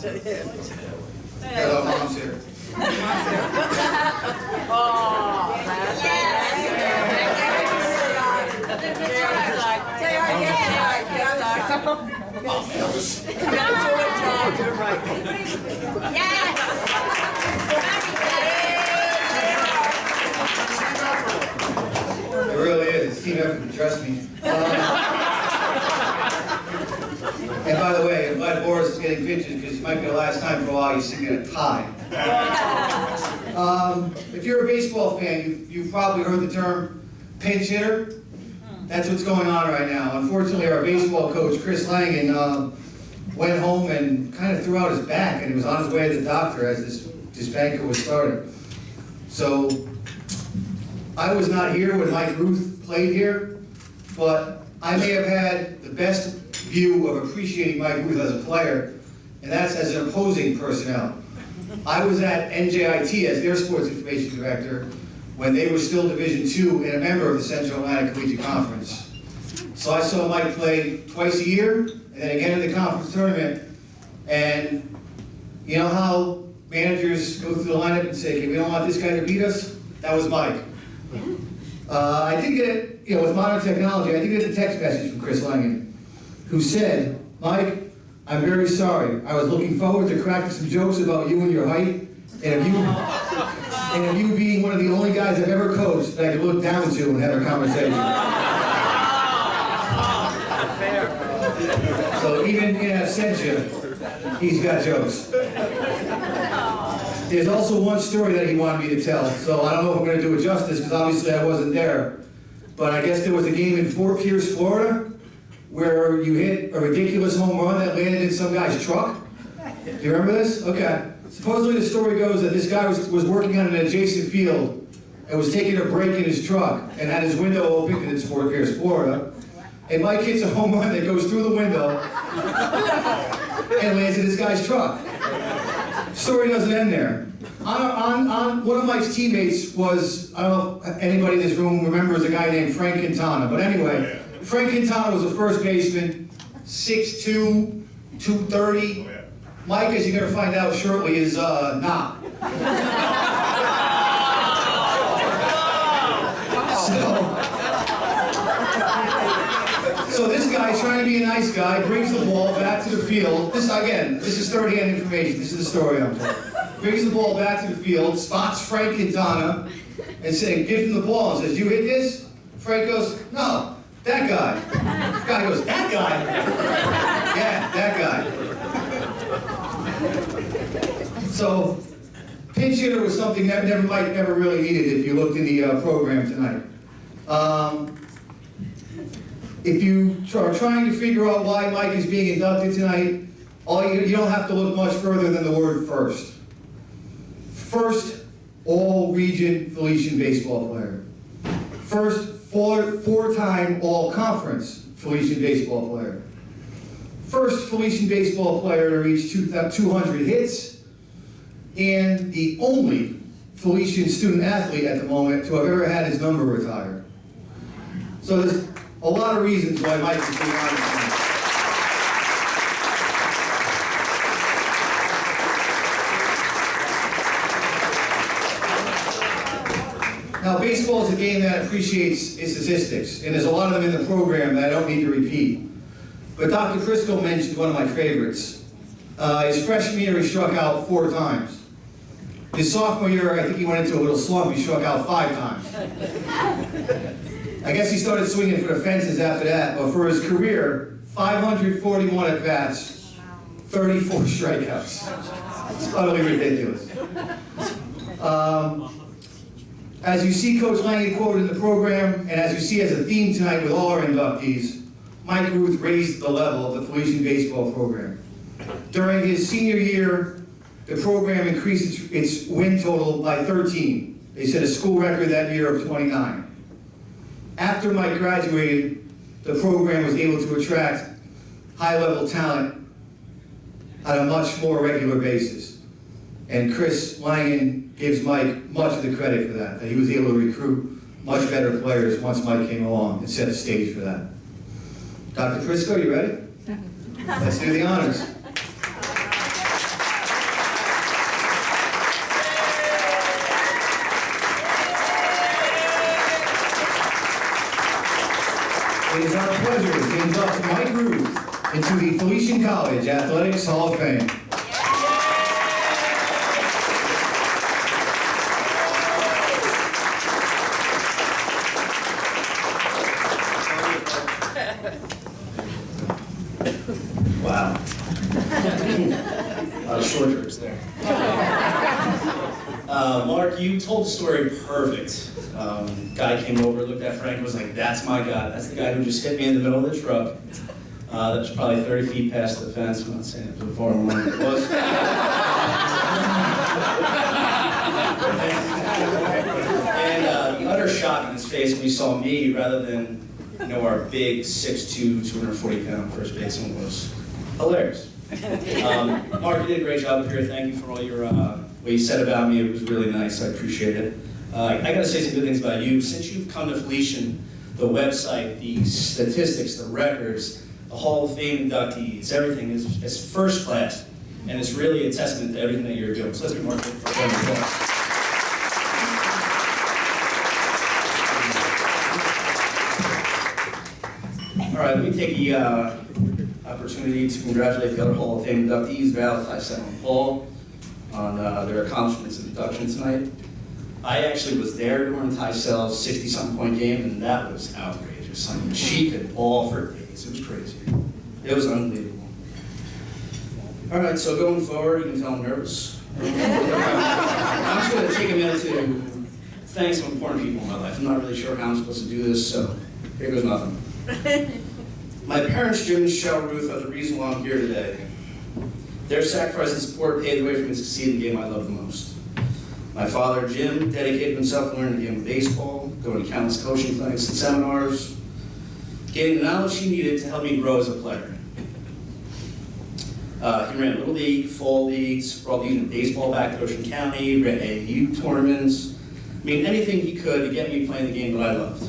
Got our moms here. It really is. It's team effort, trust me. And by the way, I'm glad Boris is getting pictures because it might be the last time for a while you're sitting in a tie. If you're a baseball fan, you've probably heard the term pinch hitter. That's what's going on right now. Unfortunately, our baseball coach, Chris Langen, went home and kind of threw out his back, and he was on his way to the doctor as this banquet was starting. So I was not here when Mike Rooth played here, but I may have had the best view of appreciating Mike Rooth as a player, and that's as an opposing personnel. I was at NJIT as their sports information director when they were still Division II and a member of the Central Atlantic Collegiate Conference. So I saw Mike play twice a year, and then again in the conference tournament, and you know how managers go through the lineup and say, okay, we don't want this guy to beat us? That was Mike. I did get, with modern technology, I did get a text message from Chris Langen, who said, Mike, I'm very sorry. I was looking forward to cracking some jokes about you and your height, and of you being one of the only guys I've ever coached that I could look down to and have a conversation. So even in absentia, he's got jokes. There's also one story that he wanted me to tell, so I don't know if I'm going to do it justice, because obviously I wasn't there. But I guess there was a game in Fort Pierce, Florida, where you hit a ridiculous home run that landed in some guy's truck. Do you remember this? Okay. Supposedly the story goes that this guy was working on an adjacent field and was taking a break in his truck and had his window open because it's Fort Pierce, Florida. And Mike hits a home run that goes through the window and lands in this guy's truck. Story doesn't end there. On one of Mike's teammates was, I don't know if anybody in this room remembers a guy named Frank Quintana, but anyway, Frank Quintana was a first baseman, 6'2", 230. Mike, as you're going to find out shortly, is not. So this guy, trying to be a nice guy, brings the ball back to the field. This is third-hand information. This is the story I'm telling. Brings the ball back to the field, spots Frank Quintana, and gives him the ball and says, "You hit this?" Frank goes, "No, that guy." The guy goes, "That guy?" "Yeah, that guy." So, pinch hitter was something that Mike never really needed if you looked in the program tonight. If you are trying to figure out why Mike is being inducted tonight, you don't have to look much further than the word first. First all-region Felician baseball player. First four-time all-conference Felician baseball player. First Felician baseball player to reach 200 hits, and the only Felician student athlete at the moment to have ever had his number retired. So there's a lot of reasons why Mike is being honored tonight. Now, baseball is a game that appreciates its statistics, and there's a lot of them in the program that I don't need to repeat. But Dr. Crisco mentioned one of my favorites. His freshman year, he struck out 4 times. His sophomore year, I think he went into a little slump. He struck out 5 times. I guess he started swinging for the fences after that, but for his career, 541 at-bats, 34 strikeouts. It's utterly ridiculous. As you see Coach Lange quoted in the program, and as you see as a theme tonight with all our inductees, Mike Rooth raised the level of the Felician baseball program. During his senior year, the program increased its win total by 13. They set a school record that year of 29. After Mike graduated, the program was able to attract high-level talent on a much more regular basis. And Chris Langen gives Mike much of the credit for that he was able to recruit much better players once Mike came along and set the stage for that. Dr. Crisco, you ready? Let's do the honors. It is our pleasure to induct Mike Rooth into the Felician College Athletics Hall of Fame. Wow. A lot of short jokes there. Mark, you told the story perfect. Guy came over, looked at Frank, and was like, "That's my guy. That's the guy who just hit me in the middle of the truck." That was probably 30 feet past the fence. I'm not saying it was a far one. It was. And the utter shock on his face when he saw me, rather than our big 6'2", 240-pound first baseman, was hilarious. Mark, you did a great job up here. Thank you for all your what you said about me. It was really nice. I appreciate it. I got to say some good things about you. Since you've come to Felician, the website, the statistics, the records, the Hall of Fame inductees, everything is first class, and it's really a testament to everything that you're doing. So let's give Mark for coming. All right, let me take the opportunity to congratulate the other Hall of Fame inductees, Val, Fiesta, and Paul, on their accomplishments in induction tonight. I actually was there during Tysel's 60-something point game, and that was outrageous. I mean, she could ball for days. It was crazy. It was unbelievable. All right, so going forward, you can tell I'm nervous. I'm just going to take a minute to thank some important people in my life. I'm not really sure how I'm supposed to do this, so here goes nothing. My parents, Jim and Michelle Rooth, are the reason why I'm here today. Their sacrifice and support paved the way for me to succeed in the game I love the most. My father, Jim, dedicated himself to learning the game of baseball, going to countless coaching clinics and seminars, gaining the knowledge he needed to help me grow as a player. He ran Little League, Fall Leagues, brought the youth in baseball back to Ocean County, ran AHOF tournaments. I mean, anything he could to get me playing the game that I loved.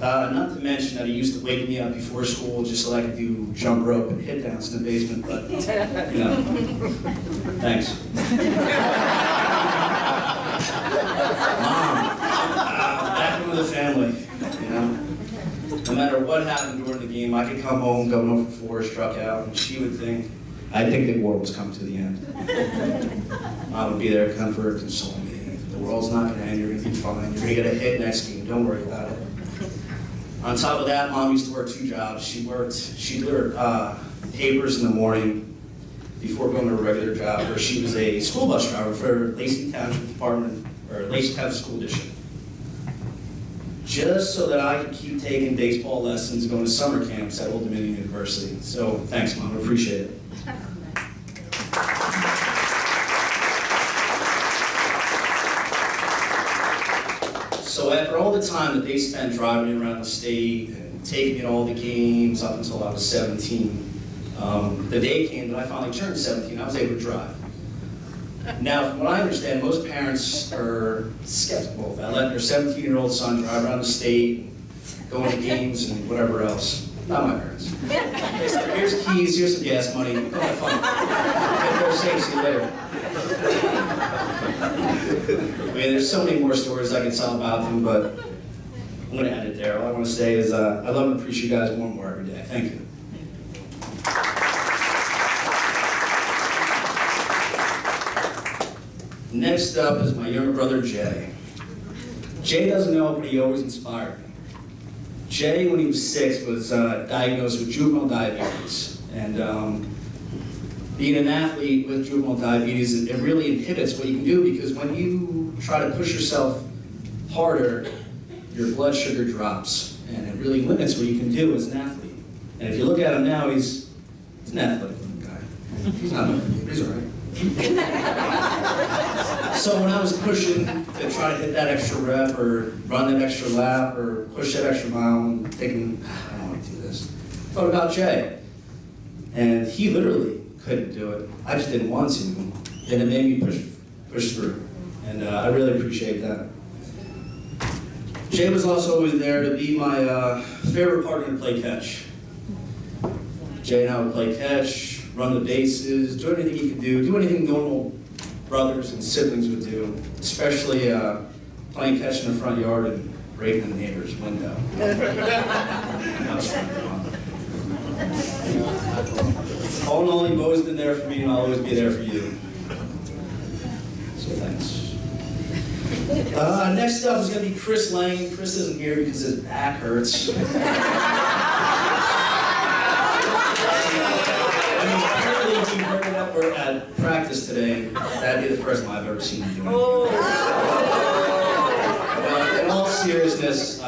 Not to mention that he used to wake me up before school just so I could do jump rope and hit downs in the basement, but, thanks. Mom, back into the family, No matter what happened during the game, I could come home, go 0 for 4, struck out, and she would think, I'd think the war was coming to the end. Mom would be there to comfort, console me. The world's not going to end, you're going to be fine. You're going to get a hit next game, don't worry about it. On top of that, Mom used to work 2 jobs. She delivered papers in the morning before going to a regular job, where she was a school bus driver for Lacey Township Department, or Lacey Township School District. Just so that I could keep taking baseball lessons and going to summer camps at Old Dominion University. So thanks, Mom, I appreciate it. So after all the time that they spent driving me around the state and taking me to all the games up until I was 17, the day came that I finally turned 17, I was able to drive. Now, from what I understand, most parents are skeptical about letting their 17-year-old son drive around the state, going to games and whatever else. Not my parents. They said, here's keys, here's some gas money, go have fun. Get there safe, see you later. I mean, there's so many more stories I can tell about them, but I'm going to end it there. All I want to say is I love and appreciate you guys more and more every day. Thank you. Next up is my younger brother, Jay. Jay doesn't know, but he always inspired me. Jay, when he was 6, was diagnosed with juvenile diabetes. And being an athlete with juvenile diabetes, it really inhibits what you can do, because when you try to push yourself harder, your blood sugar drops, and it really limits what you can do as an athlete. And if you look at him now, he's an athletic guy. He's not a but he's all right. So when I was pushing to try to hit that extra rep, or run that extra lap, or push that extra mile, and thinking, I don't want to do this, I thought about Jay. And he literally couldn't do it. I just didn't want to. And it made me push through. And I really appreciate that. Jay was also always there to be my favorite partner to play catch. Jay and I would play catch, run the bases, do anything he could do anything normal brothers and siblings would do, especially playing catch in the front yard and breaking the neighbor's window. That was fun. All in all, you've always been there for me, and I'll always be there for you. So thanks. Next up is going to be Chris Lang. Chris isn't here because his back hurts. Apparently he heard it up at practice today. That'd be the first time I've ever seen him do it. But in all seriousness,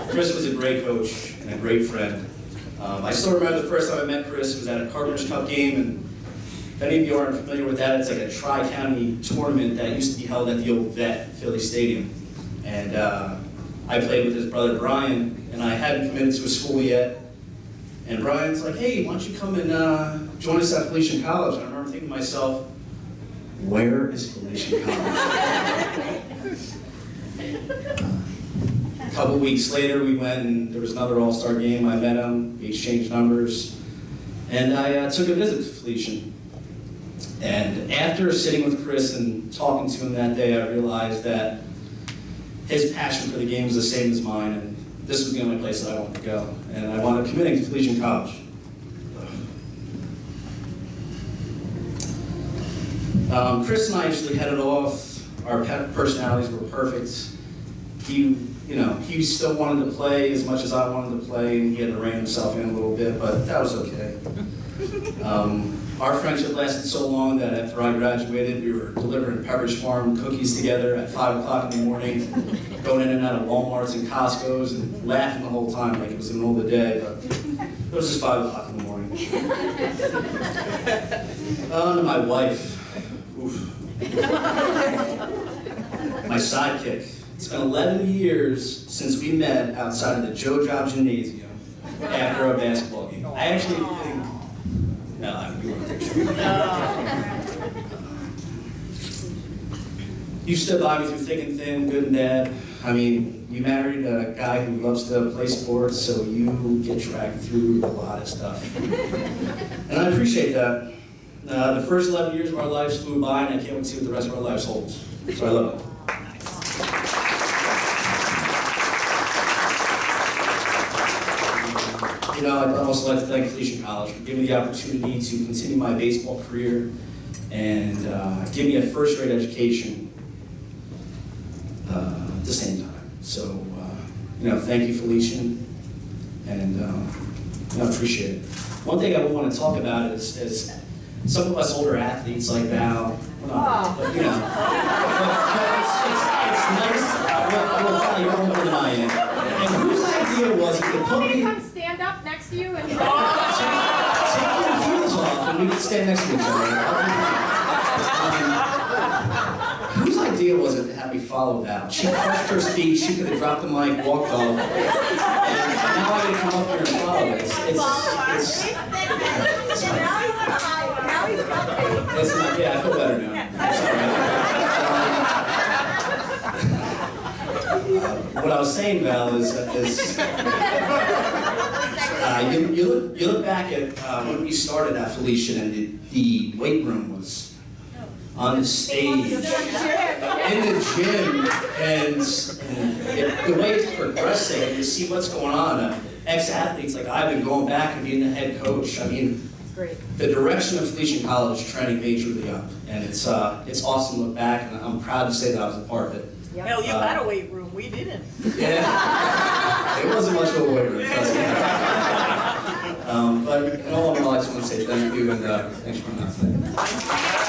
Chris was a great coach and a great friend. I still remember the first time I met Chris was at a Carpenter's Cup game, and if any of you aren't familiar with that, it's like a tri-county tournament that used to be held at the old Vet, Philly Stadium. And I played with his brother Brian, and I hadn't committed to a school yet. And Brian's like, hey, why don't you come and join us at Felician College? And I remember thinking to myself, where is Felician College? A couple weeks later, we went and there was another all-star game. I met him, we exchanged numbers, and I took a visit to Felician. And after sitting with Chris and talking to him that day, I realized that his passion for the game was the same as mine, and this was the only place that I wanted to go. And I wound up committing to Felician College. Chris and I actually had it off. Our personalities were perfect. He still wanted to play as much as I wanted to play, and he had to rein himself in a little bit, but that was okay. Our friendship lasted so long that after I graduated, we were delivering Pepperidge Farm cookies together at 5 o'clock in the morning, going in and out of Walmarts and Costco's and laughing the whole time like it was the middle of the day, but it was just 5 o'clock in the morning. To my wife, oof. My sidekick. It's been 11 years since we met outside of the Joe Job Gymnasium after a basketball game. I actually think, no, you weren't there. You stood by me through thick and thin, good and bad. I mean, you married a guy who loves to play sports, so you get dragged through a lot of stuff. And I appreciate that. The first 11 years of our lives flew by, and I can't wait to see what the rest of our lives holds. So I love it. You know, I'd also like to thank Felician College for giving me the opportunity to continue my baseball career and give me a first-rate education at the same time. So, thank you, Felician, and I appreciate it. One thing I would want to talk about is some of us older athletes like Val, but, it's nice. Well, you're older than I am. And whose idea was it to put me... stand up next to you and take your heels off and we can stand next to each other. Whose idea was it to have me follow Val? She crushed her speed, she could have dropped the mic, walked off, and now I get to come up here and follow it. It's not, yeah, I feel better now. It's all right. What I was saying, Val, is you look back at when we started at Felician, and the weight room was on the stage, in the gym, and the way it's progressing, and you see what's going on. Ex-athletes like I've been going back and being the head coach. I mean, the direction of Felician College is trending majorly up, and it's awesome to look back, and I'm proud to say that I was a part of it. Hell, you had a weight room. We didn't. Yeah, it wasn't much of a weight room. But in all in all, I just want to say thank you and thanks for coming out today.